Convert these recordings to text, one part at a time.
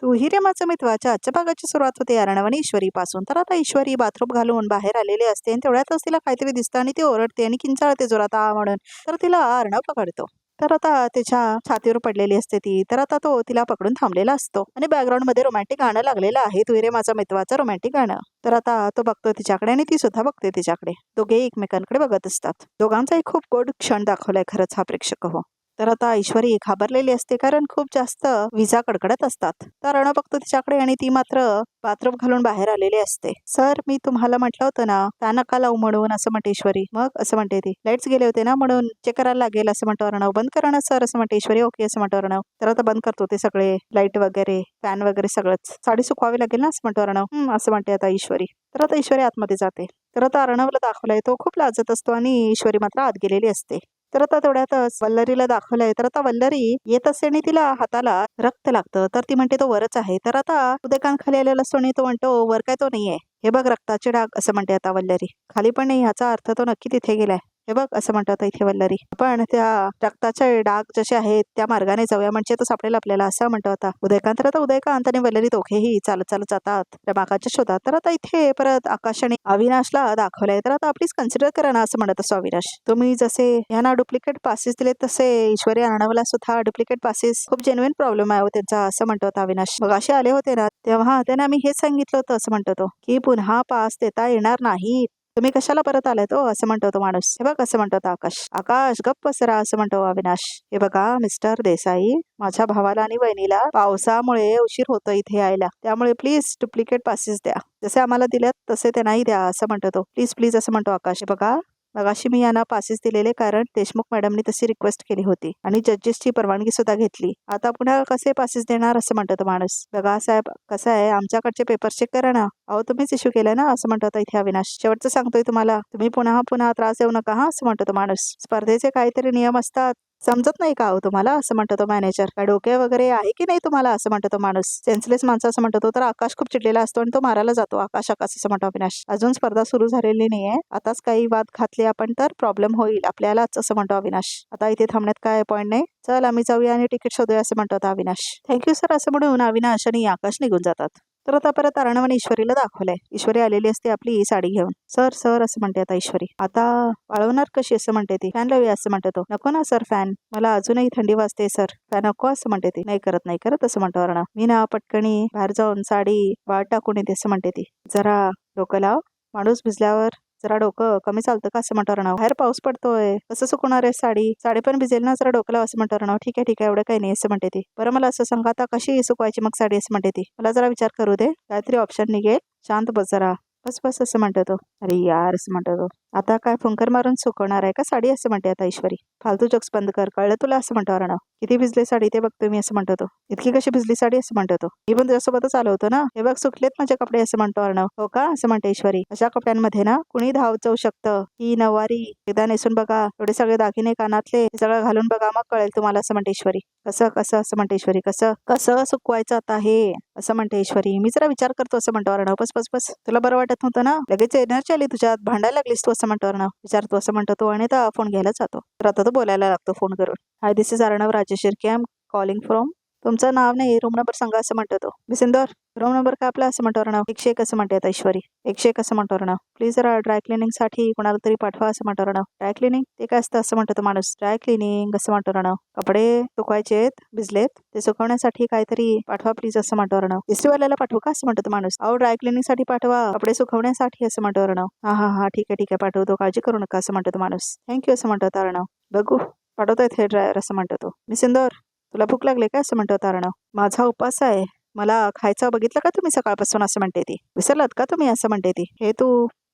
तूही रे माझं मित्वाच्या आजच्या भागाची सुरुवात होते अर्णव आणि ईश्वरी पासून. तर आता ईश्वरी बाथरूम घालून बाहेर आलेली असते आणि तेवढ्यातच तिला काहीतरी दिसतं आणि ती ओरडते आणि किंचाळते जोरात आ म्हणून. तर तिला अर्णव पकडतो. तर आता त्याच्या छातीवर पडलेली असते ती. तर आता तो तिला पकडून थांबलेला असतो आणि बॅकग्राऊंड मध्ये रोमॅन्टिक गाणं लागलेलं आहे. तू रे माझा मित्वाचं रोमॅन्टिक गाणं. तर आता तो बघतो तिच्याकडे आणि ती सुद्धा बघते तिच्याकडे. दोघे एकमेकांकडे बघत असतात. दोघांचा एक खूप गोड क्षण दाखवलाय खरंच हा प्रेक्षक हो. तर आता ईश्वरी घाबरलेली असते कारण खूप जास्त विजा कडकडत असतात. तर अर्णव बघतो तिच्याकडे आणि ती मात्र बाथरूम घालून बाहेर आलेली असते. सर मी तुम्हाला म्हटलं होतं ना त्या नका लावू म्हणून असं म्हणते ईश्वरी. मग असं म्हणते ती लाईट्स गेले होते ना म्हणून चेक करायला लागेल असं म्हणतो अर्णव. बंद करा ना सर असं म्हणते ईश्वरी. ओके असं म्हणतो अर्णव. तर आता बंद करतो ते सगळे लाईट वगैरे फॅन वगैरे सगळंच. साडी सुकवावी लागेल ना असं म्हणतो अर्णव. असं म्हणते आता ईश्वरी. तर आता ईश्वरी आतमध्ये जाते. तर आता अर्णवला दाखवलंय तो खूप लाजत असतो आणि ईश्वरी मात्र आत गेलेली असते. तर आता तेवढ्यातच वल्लरीला दाखवलंय. तर आता वल्लरी येत असते आणि तिला हाताला रक्त लागतं. तर ती म्हणते तो वरच आहे. तर आता उदयकांत खाली आलेला असतो आणि तो म्हणतो वर काय तो नाहीये. हे बघ रक्ताचे डाग असं म्हणते आता वल्लरी. खाली पण नाही याचा अर्थ तो नक्की तिथे गेलाय. हे बघ असं म्हणतात इथे वल्लरी. पण त्या रक्ताचे डाग जसे आहेत त्या मार्गाने जाऊया म्हणजे तो सापडेल आपल्याला असं म्हणतो आता उदयकांत. तर आता उदयकांत आणि वल्लरी दोघेही चालत चालत जातात रमाकांतच्या शोधात. तर आता इथे परत आकाश आणि अविनाशला दाखवलंय. तर आता प्लीज कन्सिडर करा ना असं म्हणत असतो अविनाश. तुम्ही जसे यांना डुप्लिकेट पासेस दिले तसे ईश्वरी अर्णवला सुद्धा डुप्लिकेट पासेस खूप जेन्युइन प्रॉब्लेम आहे त्यांचा असं म्हणतो आता अविनाश. मग असे आले होते ना तेव्हा त्यांना मी हेच सांगितलं होतं असं म्हणतो तो की पुन्हा पास देता येणार नाही. तुम्ही कशाला परत आलाय तो असं म्हणतो तो माणूस. हे बघ असं म्हणतो आकाश. आकाश गप्प बसरा असं म्हणतो अविनाश. हे बघा मिस्टर देसाई माझ्या भावाला आणि बहिणीला पावसामुळे उशीर होतो इथे यायला. त्यामुळे प्लीज डुप्लिकेट पासेस द्या. जसे आम्हाला दिल्यात तसे त्यांनाही द्या असं म्हणतो तो. प्लीज प्लीज असं म्हणतो आकाश. हे बघा मगाशी मी यांना पासेस दिलेले कारण देशमुख मॅडमनी तशी रिक्वेस्ट केली होती आणि जजेसची परवानगी सुद्धा घेतली. आता पुन्हा कसे पासेस देणार असं म्हणतो तो माणूस. बघा साहेब कसं आहे आमच्याकडचे पेपर चेक करा ना. अहो तुम्हीच इश्यू केलाय ना असं म्हणतो आता इथे अविनाश. शेवटचं सांगतोय तुम्हाला तुम्ही पुन्हा पुन्हा त्रास देऊ नका हा असं म्हणतो तो माणूस. स्पर्धेचे काहीतरी नियम असतात समजत नाही का हो तुम्हाला असं म्हणतो तो मॅनेजर. काय डोके वगैरे आहे की नाही तुम्हाला असं म्हणतो तो माणूस. सेन्सलेस माणसं असं म्हणतो तो. तर आकाश खूप चिडलेला असतो आणि तो मारायला जातो. आकाश आकाश असं म्हणतो अविनाश. अजून स्पर्धा सुरू झालेली नाहीये. आताच काही वाद घातले आपण तर प्रॉब्लेम होईल आपल्यालाच असं म्हणतो अविनाश. आता इथे थांबण्यात काय पॉईंट नाही. चल आम्ही जाऊया आणि तिकीट शोधूया असं म्हणतो आता अविनाश. थँक्यू सर असं म्हणून अविनाश आणि आकाश निघून जातात. तर आता परत अर्णव आणि ईश्वरीला दाखवलंय. ईश्वरी आलेली असते आपली साडी घेऊन. सर सर असं म्हणते आता ईश्वरी. आता वाळवणार कशी असं म्हणते ती. फॅन लावूया असं म्हणते तो. नको ना सर फॅन मला अजूनही थंडी वाजते सर. फॅन नको असं म्हणते ती. नाही करत असं म्हणतो अर्णव. मी ना पटकनी बाहेर जाऊन साडी वाळत टाकून येते असं म्हणते ती. जरा डोकं लाव माणूस भिजल्यावर जरा डोकं कमी चालतं का असं म्हणतो अर्णव. बाहेर पाऊस पडतोय कसं सुकवणार आहे साडी. साडी पण भिजेल ना जरा डोकं लाव असं म्हणतो अर्णव. ठीक आहे एवढं काही नाही असं म्हणते ती. बरं मला असं सांगा आता कशी सुकवायची मग साडी असं म्हणते ती. मला जरा विचार करू दे काहीतरी ऑप्शन निघेल. शांत बस जरा. बस बस असं म्हणतो तो. अरे यार असं म्हणतो तो. आता काय फुंकर मारून सुकवणार आहे का साडी असं म्हणते आता ईश्वरी. फालतू जोक्स बंद कर कळलं तुला असं म्हणतो अर्णव. किती भिजली साडी ते बघतो मी असं म्हणतो तो. इतकी कशी भिजली साडी असं म्हणतो तो. मी पण तुझ्यासोबतच आलो होतो ना. हे बघ सुकलेत माझे कपडे असं म्हणतो अर्णव. हो का असं म्हणते ईश्वरी. अशा कपड्यांमध्ये ना कुणी धाव जाऊ शकतं. ही नवारी एकदा नेसून बघा एवढे सगळे दागिने कानातले सगळं घालून बघा मग कळेल तुम्हाला असं म्हणते ईश्वरी. कसं कसं असं म्हणते ईश्वरी. कसं कसं सुकवायचं आता हे असं म्हणते ईश्वरी. मी जरा विचार करतो असं म्हणतो अर्णव. बस बस बस तुला बरं वाटत नव्हतं ना लगेच एनर्जी आली तुझ्यात भांडायला लागलीस तू असं म्हणतो अर्णव. विचारतो असं म्हणतो तो आणि आता फोन घ्यायला जातो. तर आता तो बोलायला लागतो फोन करून. Hi this is Arnav Rajesh Shirke. I am calling from. तुमचं नाव नाही रूम नंबर सांगा असं म्हणतो तो. बिसिंदर रूम नंबर काय आपला असं म्हणतो अर्णव. 101 असं म्हणते आता ईश्वरी. 101 असं म्हणतो अर्णव. प्लीज जरा ड्राय क्लिनिंग साठी कोणाला तरी पाठवा असं म्हणतो अर्णव. ड्राय क्लिनिंग ते काय असतं असं म्हणतो तो माणूस. ड्राय क्लिनिंग असं म्हणतो अर्णव. कपडे सुकवायचेत भिजलेत ते सुकवण्यासाठी काहीतरी पाठवा प्लीज असं म्हणतो अर्णव. इस्त्रीवाल्याला पाठवू का असं म्हणतो तो माणूस. अहो ड्राय क्लिनिंग साठी पाठवा कपडे सुकवण्यासाठी असं म्हणतो अर्णव. हा ठीक आहे पाठवतो काळजी करू नका असं म्हणतो तो माणूस. थँक्यू असं म्हणतो अर्णव. बघू पाठवतोय हे ड्रायव्हर असं म्हणतो तो. बिसिंदर तुला भूक लागली काय असं म्हणतो अर्णव. माझा उपास आहे मला खायचं बघितलं का तुम्ही सकाळपासून असं म्हणते ती. विसरलात का तुम्ही असं म्हणते ती. हे तू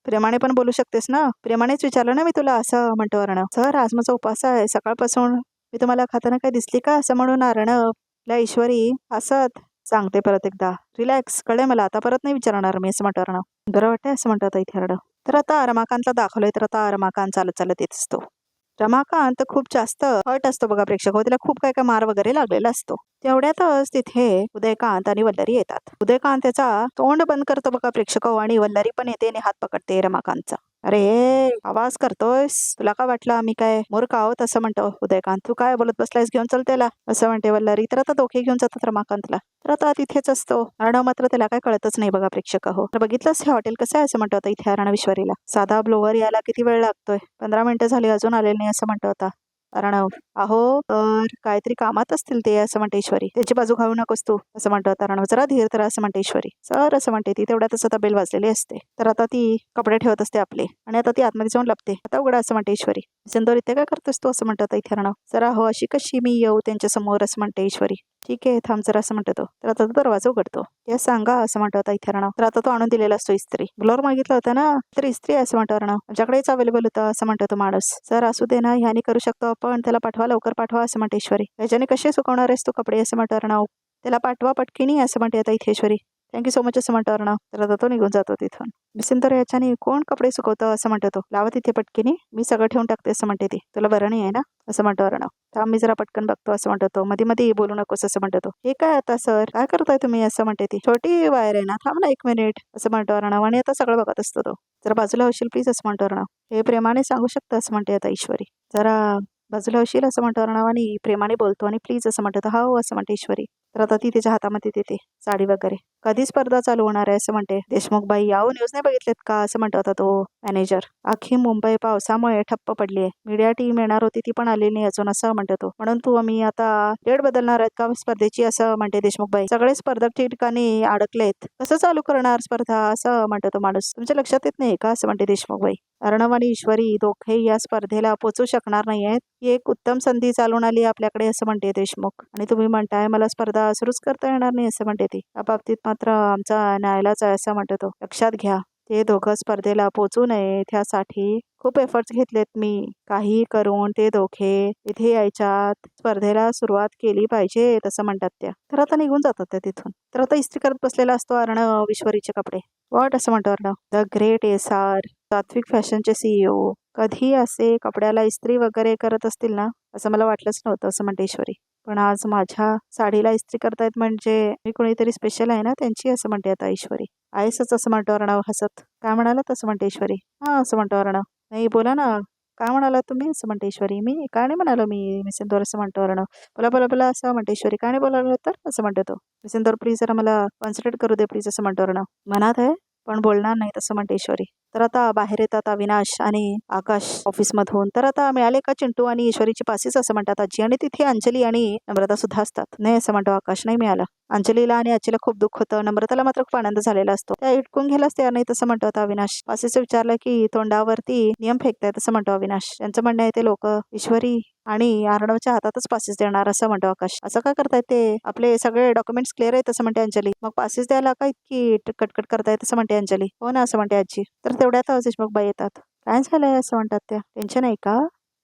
प्रेमाने पण बोलू शकतेस ना. प्रेमानेच विचारलं ना मी तुला असं म्हणतो अर्णव. सर आज माझा उपास आहे सकाळपासून मी तुम्हाला खाताना काय दिसली का असं म्हणून अर्णवला ईश्वरी असत सांगते परत एकदा. रिलॅक्स कळे मला आता परत नाही विचारणार मी असं म्हणतो अर्णव. बरं वाटतंय असं म्हणतो आता इथे अर्णव. तर आता रमाकांतला दाखवलंय. तर आता रमाकांत चालत चालत येत असतो. रमाकांत खूप जास्त हर्ट असतो बघा प्रेक्षक. तिला खूप काय मार वगैरे लागलेला असतो. तेवढ्यातच तिथे उदयकांत आणि वल्लरी येतात. उदयकांत त्याचा तोंड बंद करतो बघा प्रेक्षक आणि वल्लरी पण येते आणि हात पकडते रमाकांतचा. अरे आवाज करतोयस, तुला काय वाटलं आम्ही काय मूर्ख आहोत असं म्हणतो उदयकांत. तू काय बोलत बसलायस, घेऊन चल त्याला असं म्हणते वल्लरी. तर आता दोघे घेऊन जातात रमाकांतला. तर आता तिथेच असतो अर्णव. मात्र त्याला काय कळतच नाही बघा प्रेक्षक हो. तर बघितलंस हे हॉटेल कसं आहे असं म्हणतो आता इथे अर्णव ईश्वरीला. साधा ब्लोअर यायला किती वेळ लागतोय, 15 मिनिटं झाली अजून आलेले नाही असं म्हणतो आता अर्णव. अहो तर काहीतरी कामात असतील ते असं म्हणते ईश्वरी. त्याची बाजू घालू नकोस तू असं म्हणतो आता अर्णव. जरा धीर तर असं म्हणते ईश्वरी. सर असं म्हणते ती. तेवढ्यातच आता बेल वाजलेली असते. तर आता ती कपडे ठेवत असते आपले आणि आता ती आतमध्ये जाऊन लपते. आता उघडा असं म्हणते ईश्वरी. सिंदूर इथे काय करतोस तू असं म्हणतो आता इथे अर्णव. जरा हो अशी कशी मी येऊ त्यांच्या समोर असं म्हणते ईश्वरी. ठीक आहे थांब जरा असं म्हणतो तो. तर आता तो दरवाजा उघडतो. या सांगा असं म्हणतो आता इथे अर्णव. तर आता तो आणून दिलेला असतो इस्त्री. ब्लोअर मागितला होता ना, तर इस्त्री आहे असं म्हणतो अर्णव. माझ्याकडेच अवेलेबल होतं असं म्हणतो तो माणूस. सर असू दे ना, ह्याने करू शकतो आपण, त्याला पाठवा लवकर पाठवा असं म्हणते ईश्वरी. ह्याच्याने कसे सुकवणार आहेस तू कपडे असं म्हणतो अर्णव. त्याला पाठवा पटकिनी असं म्हणते आता इथे ईश्वरी. थँक्यू सो मच असं म्हणतो अर्णव. तर आता तो निघून जातो तिथून. तर याच्याने कोण कपडे सुकवतं असं म्हणतो तो. लावा तिथे पटकिनी, मी सगळं ठेवून टाकते असं म्हणते ती. तुला बरं नाही आहे ना असं म्हणतो अर्णव. थांब मी जरा पटकन बघतो असं म्हणतो तो. मध्ये मध्ये बोलू नकोस असं म्हणतो तो. हे काय आता सर काय करताय तुम्ही असं म्हणते ती. छोटी वायर आहे ना, थांब ना 1 मिनिट असं म्हणतो अर्णव. आणि आता सगळं बघत असतो तो. जरा बाजूला होशील प्लीज असं म्हणतो अर्णव. हे प्रेमाने सांगू शकतं असं म्हणते आता ईश्वरी. जरा बाजूला होशील असं म्हणतो अर्णव आणि प्रेमाने बोलतो आणि प्लीज असं म्हणतो. हा हो असं म्हणते ईश्वरी. तर आता ती त्याच्या हातामध्ये देते साडी वगैरे. कधी स्पर्धा चालू होणार आहे असं म्हणते देशमुख बाई. याहो न्यूज नाही बघितलेत का असं म्हणतो आता तो मॅनेजर. अख्खी मुंबई पावसामुळे ठप्प पडली आहे. मीडिया टीम येणार होती ती पण आली नाही अजून असं म्हणतो तो. म्हणून तू आम्ही आता डेट बदलणार आहेत का स्पर्धेची असं म्हणते देशमुख बाई. सगळे स्पर्धक ठिकाणी अडकलेत, कसं चालू करणार स्पर्धा असं म्हणतो तो माणूस. तुमच्या लक्षात येत नाही का असं म्हणते देशमुख बाई. अर्णव आणि ईश्वरी दोघे या स्पर्धेला पोचू शकणार नाहीयेत. ही एक उत्तम संधी चालून आली आपल्याकडे असं म्हणते देशमुख. आणि तुम्ही म्हणताय मला स्पर्धा सुरूच करता येणार नाही असं म्हणते ती. या बाबतीत मात्र आमचा न्यायालयाच आहे असं म्हणतो तो. लक्षात घ्या ते दोघं स्पर्धेला पोचू नये त्यासाठी खूप एफर्ट्स घेतलेत मी. काही करून ते दोघे इथे यायच्यात स्पर्धेला सुरुवात केली पाहिजे असं म्हणतात त्या. तर आता निघून जातात त्या तिथून. तर आता इस्त्री करत बसलेला असतो अर्णव ईश्वरीचे कपडे. वॉट असं म्हणतो अर्णव. द ग्रेट SR सात्विक फॅशनचे CEO कधी असे कपड्याला इस्त्री वगैरे करत असतील ना, असं मला वाटलंच नव्हतं असं म्हणते ईश्वरी. पण आज माझ्या साडीला इस्त्री करतायत म्हणजे मी कोणीतरी स्पेशल आहे ना त्यांची असं म्हणते आता ईश्वरी. आहेसच असं म्हणतो अर्णव हसत. काय म्हणाला तसं म्हणते ईश्वरी. हा असं म्हणतो अर्णव. नाही बोला ना, काय म्हणाला तुम्ही असं म्हणते ईश्वरी. मी काय नाही म्हणालो मी सिंदूर असं म्हणतो अर्णव. बोला बोला बोला असं म्हणते ईश्वरी. काय नाही बोलावलं तर असं म्हणतो तो. सिंदूर प्लीज जरा मला कॉन्सन्ट्रेट करू दे प्लीज असं म्हणतो अर्णव. मनात आहे पण बोलणार नाही तसं म्हणते ईश्वरी. तर आता बाहेर येतात अविनाश आणि आकाश ऑफिसमधून. तर आता मिळाले का चिंटू आणि ईश्वरीची पासीस असं म्हणतात आजी. आणि तिथे अंजली आणि नम्रता सुद्धा असतात. नाही असं म्हणतो आकाश, नाही मिळालं. अंजलीला आणि आजीला खूप दुःख होतं. नम्रताला मात्र खूप आनंद झालेला असतो. त्या इटकून घ्यायलाच तयार नाही तसं म्हणतो आता अविनाश. पासीस विचारलं की तोंडावरती नियम फेकतायत असं म्हणतो अविनाश. त्यांचं म्हणणं आहे ते लोक ईश्वरी आणि अर्णवच्या हातातच पासीस देणार असं म्हणतो आकाश. असं काय करतायत ते, आपले सगळे डॉक्युमेंट्स क्लिअर आहेत असं म्हणते अंजली. मग पासीस द्यायला का इतकी कटकट करतायत असं म्हणते अंजली. हो ना असं म्हणते आजी. तर तेवढ्यात देशमुख बाई येतात. काय झालंय असं म्हणतात त्या. टेन्शन आहे का.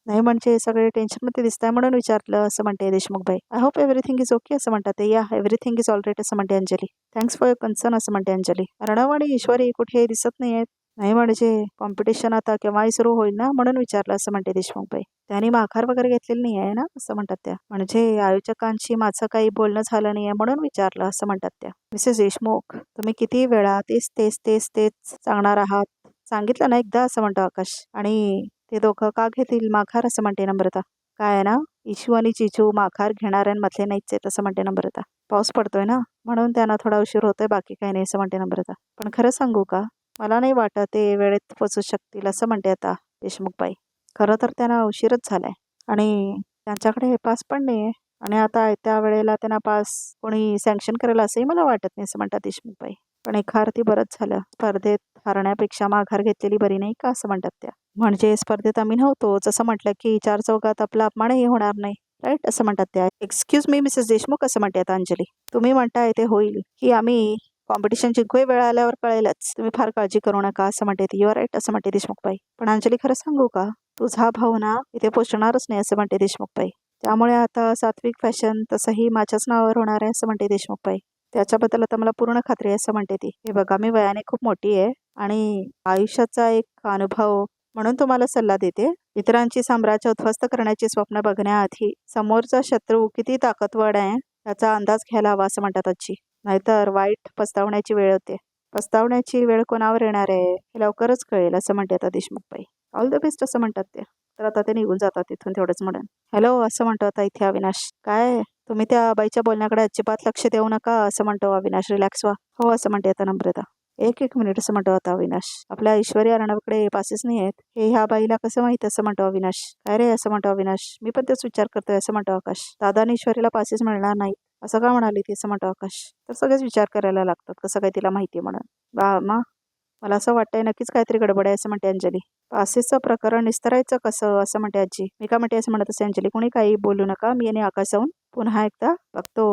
नाही म्हणजे सगळे टेन्शनमध्ये दिसताय म्हणून विचारलं असं म्हणते देशमुख बाई. I hope everything is okay असं म्हणतात ते. या एव्हरीथिंग इज ऑलराईट असं म्हणते Anjali. Thanks for your concern असं म्हणते अंजली. अर्णव आणि ईश्वरी कुठे दिसत नाहीयेत. नाही म्हणजे कॉम्पिटिशन आता केव्हाही सुरू होईल ना म्हणून विचारलं असं म्हणते देशमुख बाई. त्यांनी माघार वगैरे घेतलेली नाही आहे ना असं म्हणतात त्या. म्हणजे आयोजकांशी माझं काही बोलणं झालं नाहीये म्हणून विचारलं असं म्हणतात त्या. मिसेस देशमुख तुम्ही किती वेळा तेच तेच तेच तेच सांगणार आहात. सांगितलं ना एकदा असं म्हणतो आकाश. आणि ते दोघं का घेतील माघार असं म्हणते नम्रता. काय आहे ना, इशू आणि चिचू माघार घेणाऱ्यांमधले नाहीच आहेत असं म्हणते नम्रता. पाऊस पडतोय ना म्हणून त्यांना थोडा उशीर होतोय, बाकी काही नाही असं म्हणते नम्रता. पण खरं सांगू का, मला नाही वाटत ते वेळेत पोचू शकतील असं म्हणते आता देशमुख बाई. खरं तर त्यांना उशीरच झालाय आणि त्यांच्याकडे पास पण नाही. आणि आता त्या वेळेला त्यांना पास कोणी सँक्शन करेल असंही मला वाटत नाही असं म्हणतात देशमुख बाई. पण एका अर्थी बरंच झालं, स्पर्धेत हरण्यापेक्षा माघार घेतलेली बरी नाही का असं म्हणतात त्या. म्हणजे स्पर्धेत आम्ही नव्हतोच असं म्हटलं की 4 चौघात आपला अपमानही होणार नाही, राईट असं म्हणतात त्या. एक्सक्यूज मी मिसेस देशमुख असं म्हणते आता अंजली. तुम्ही म्हणताय ते होईल की आम्ही कॉम्पिटिशन जिंकूया वेळ आल्यावर कळेलच. तुम्ही फार काळजी करू नका असं म्हणते ती. युअर राईट असं म्हणते देशमुख बाई. पण अंजली खरं सांगू का, तुझा भाऊ ना इथे पोचणारच नाही असं म्हणते देशमुख बाई. त्यामुळे आता सात्विक फॅशन तसंही माझ्याच नावावर होणार आहे असं म्हणते देशमुख बाई. त्याच्याबद्दल आता मला पूर्ण खात्री आहे असं म्हणते ती. हे बघा मी वयाने खूप मोठी आहे आणि आयुष्याचा एक अनुभव म्हणून तुम्हाला सल्ला देते. इतरांची साम्राज्य उद्ध्वस्त करण्याची स्वप्न बघण्याआधी समोरचा शत्रू किती ताकदवार आहे याचा अंदाज घ्यायला हवा असं म्हणतात आजी. नाहीतर वाईट पस्तावण्याची वेळ होते. पस्तावण्याची वेळ कोणावर येणार आहे हे लवकरच कळेल असं म्हणते आता देशमुखबाई. ऑल द बेस्ट असं म्हणतात ते. तर आता ते निघून जातात तिथून तेवढंच म्हणून. हॅलो असं म्हणतो आता इथे अविनाश. काय तुम्ही त्या बाईच्या बोलण्याकडे अजिबात लक्ष देऊ नका असं म्हणतो अविनाश. रिलॅक्स व्हा. हो असं म्हणते आता नम्रता. एक मिनिट असं म्हणतो आता अविनाश. आपल्या ऐश्वरी अर्णवकडे पासेस नाही आहेत हे ह्या बाईला कसं माहित असं म्हणतो अविनाश. काय रे असं म्हणतो अविनाश. मी पण तेच विचार करतोय असं म्हणतो आकाश. दादा आणि ऐश्वरीला पासेस मिळणार नाही असं का म्हणाली ती असं म्हणतो आकाश. तर सगळेच विचार करायला लागतात कसं काय तिला माहिती म्हणून. मा मला असं वाटतंय नक्कीच काहीतरी गडबड आहे असं म्हणते अंजली. पासेसचं प्रकरण निस्तरायचं कसं असं म्हणते आजी. मी का म्हणते असं म्हणत असे अंजली. कोणी काही बोलू नका. मी आणि आकाश जाऊन पुन्हा एकदा बघतो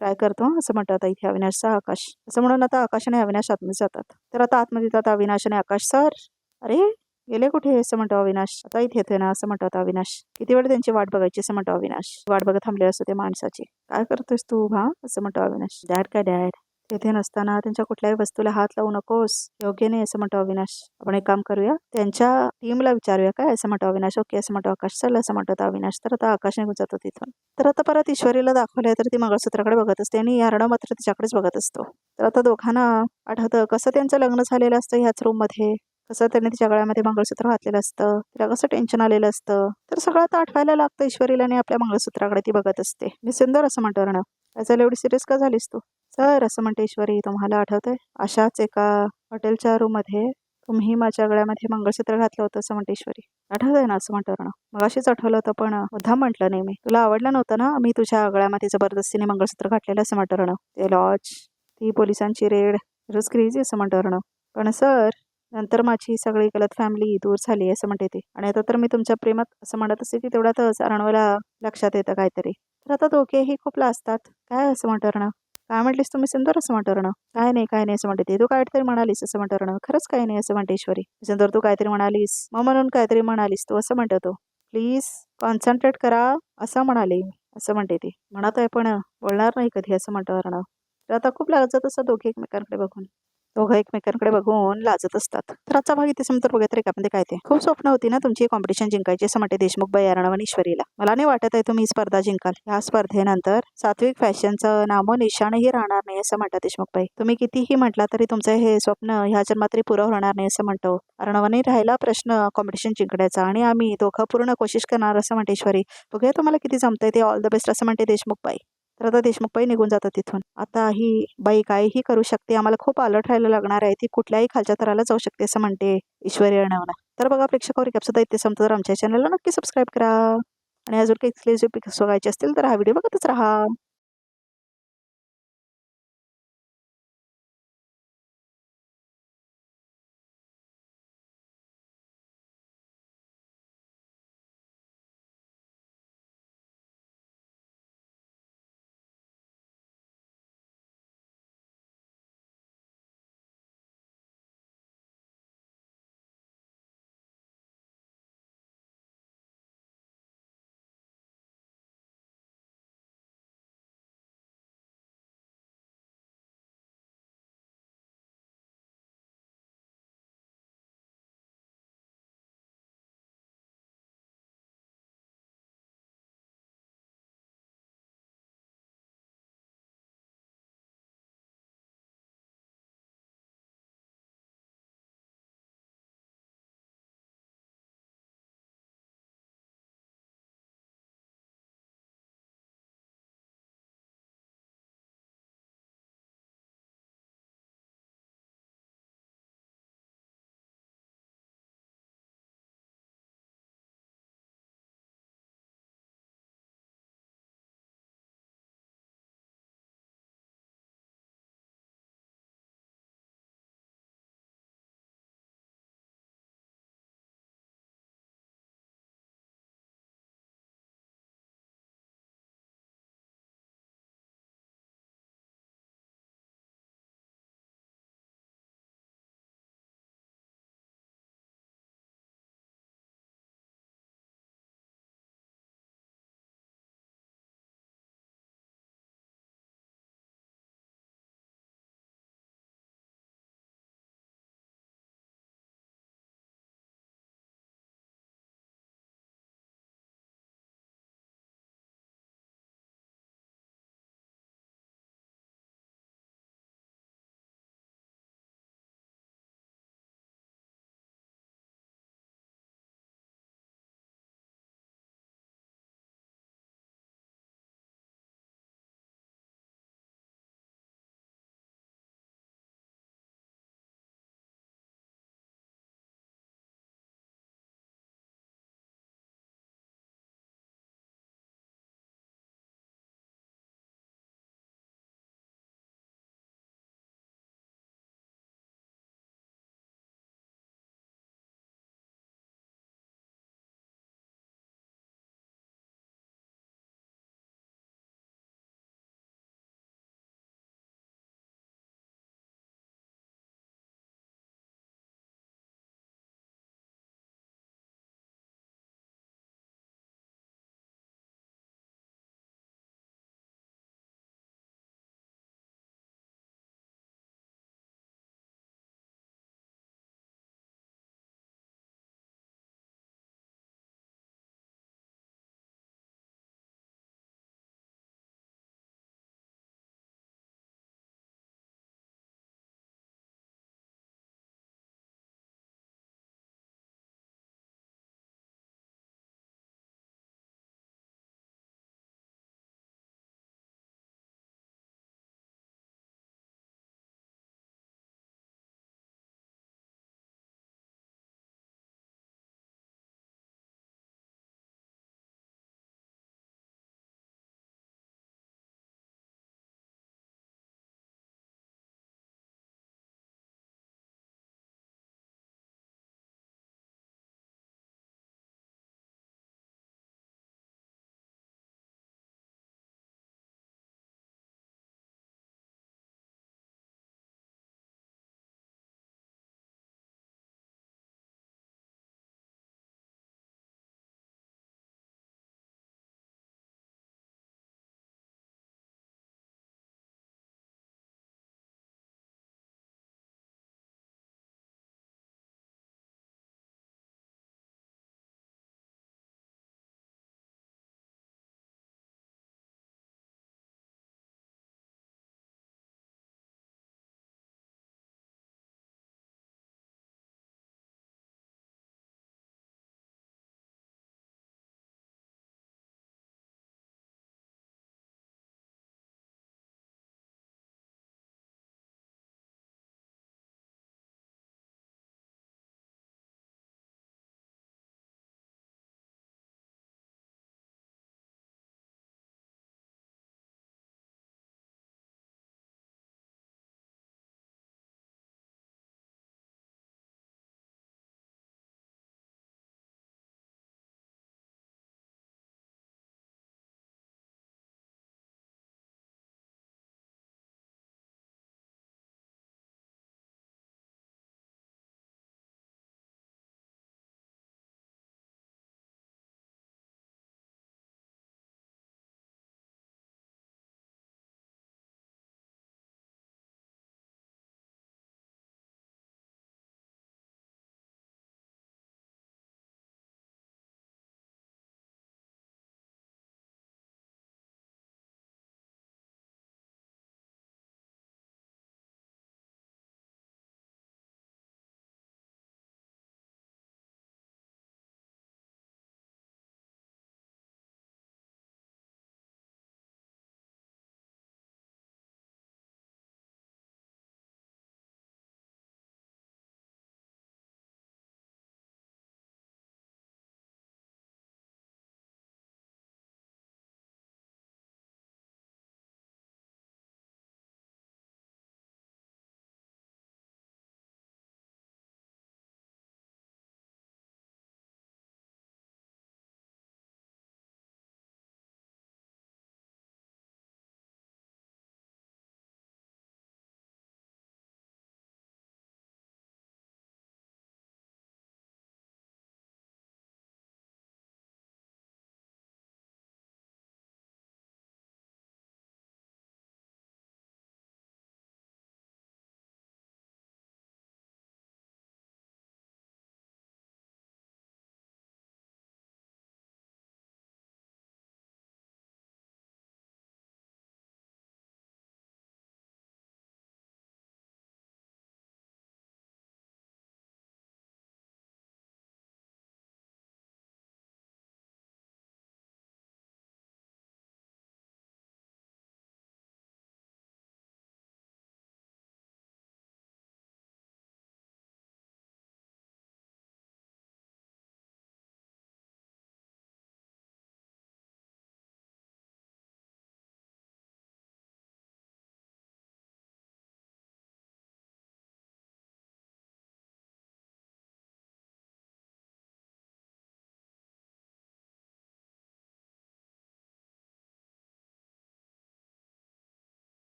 ट्राय करतो असं म्हणतो आता इथे अविनाशचा आकाश. असं म्हणून आता आकाश आणि अविनाश आतमध्ये जातात. तर आता आतमध्ये जातात अविनाश आणि आकाश. सर अरे गेले कुठे असं म्हणतो अविनाश. आता इथे येतोय ना असं म्हणतो आता अविनाश. किती वेळ त्यांची वाट बघायची असं म्हणतो अविनाश. वाट बघत थांबले असतो ते माणसाची. काय करतोयस तू हा असं म्हणतो अविनाश. डॅड काय डॅड तेथे नसताना त्यांच्या कुठल्याही वस्तूला हात लावू नकोस. योग्य नाही असं म्हणतो अविनाश. आपण एक काम करूया त्यांच्या टीमला विचारूया काय असं म्हणतो अविनाश. ओके असं म्हणतो आकाश. चल असं म्हणतो अविनाश. तर आता आकाश निघून जातो तिथून. तर आता परत ईश्वरीला दाखवलंय तर ती मंगळसूत्राकडे बघत असते आणि अर्णव मात्र तिच्याकडेच बघत असतो. तर आता दोघांना आठवतं कसं त्यांचं लग्न झालेलं असतं ह्याच रूम मध्ये. कसं त्याने तिच्या गळ्यामध्ये मंगळसूत्र घातलेलं असतं. तिला कसं टेन्शन आलेलं असतं. तर सगळं आता आठवायला लागतं ईश्वरीला आणि आपल्या मंगळसूत्राकडे ती बघत असते. मी सुंदर असं म्हणतो अर्णव. त्याचा एवढी सिरियस का झालीस तू. सर असं म्हणते ईश्वरी. तुम्हाला आठवतंय अशाच एका हॉटेलच्या रूम मध्ये तुम्ही माझ्या गळ्यामध्ये मंगळसूत्र घातलं होतं असं म्हणते ईश्वरी. आठवतंय ना असं म्हणतो अर्णव. मग अशीच आठवलं होतं पण मुद्दाम म्हटलं नाही मी. तुला आवडलं नव्हतं ना मी तुझ्या गळ्यामध्ये जबरदस्तीने मंगळसूत्र घातलेलं असं म्हणतो अर्णव. ते लॉज ती पोलिसांची रेड रोज क्रेझी असं म्हणतो अर्णव. पण सर नंतर माझी सगळी गलत फॅमिली दूर झाली असं म्हणते ती. आणि आता तर मी तुमच्या प्रेमात असं म्हणत असते की तेवढ्यातच अर्णवला लक्षात येतं काहीतरी. तर आता दोघेही खूप लाजतात. काय असं म्हणतो अर्णव. काय म्हटलीस तुम्ही सिंदूर असं म्हणतो अर्णव. काय नाही असं म्हणते ती. तू काहीतरी म्हणालीस असं म्हणतो अर्णव. खरंच काही नाही असं म्हणते ईश्वरी. सिंदूर तू काहीतरी म्हणालीस मग म्हणून काहीतरी म्हणालीस तू असं म्हणतो तो. प्लीज कॉन्सन्ट्रेट करा असं म्हणाले असं म्हणते ती. म्हणत आहे पण बोलणार नाही कधी असं म्हणतो अर्णव. तर आता खूप लाजत असतात दोघे एकमेकांकडे बघून. दोघं एकमेकांकडे बघून लाजत असतात. तर आजचा भाग इथे समजून बघत तरी आपण ते काय ते खूप स्वप्न होती ना तुमची कॉम्पिटिशन जिंकायची असं म्हणते देशमुखबाई अर्णव आणि ईश्वरीला. मला नाही वाटत आहे तुम्ही ही स्पर्धा जिंकाल. ह्या स्पर्धेनंतर सात्विक फॅशनचं नामोनिशाणही राहणार नाही असं म्हणतात देशमुखबाई. तुम्ही कितीही म्हटला तरी तुमचं हे स्वप्न ह्या जन्मात तरी पुरं होणार नाही असं म्हणतो अर्णवाने. राहिला प्रश्न कॉम्पिटिशन जिंकण्याचा आणि आम्ही दोघं पूर्ण कोशिश करणार असं म्हणते ईश्वरी. बघूया तुम्हाला किती जमतंय ते. ऑल द बेस्ट असं म्हणते देशमुखबाई. तर आता देशमुखबाई निघून जातात तिथून. आता ही बाई काहीही करू शकते. आम्हाला खूप अलर्ट राहायला लागणार आहे. ती कुठल्याही खालच्या थराला जाऊ शकते असं म्हणते ईश्वरी अर्णवला. तर बघा प्रेक्षकावर रिकॅप सुद्धा इथे संपतो. तर आमच्या चॅनलला नक्की सबस्क्राईब करा आणि अजून काही एक्सक्लुझिव्ह पिक्स बघायचे असतील तर हा व्हिडिओ बघतच राहा.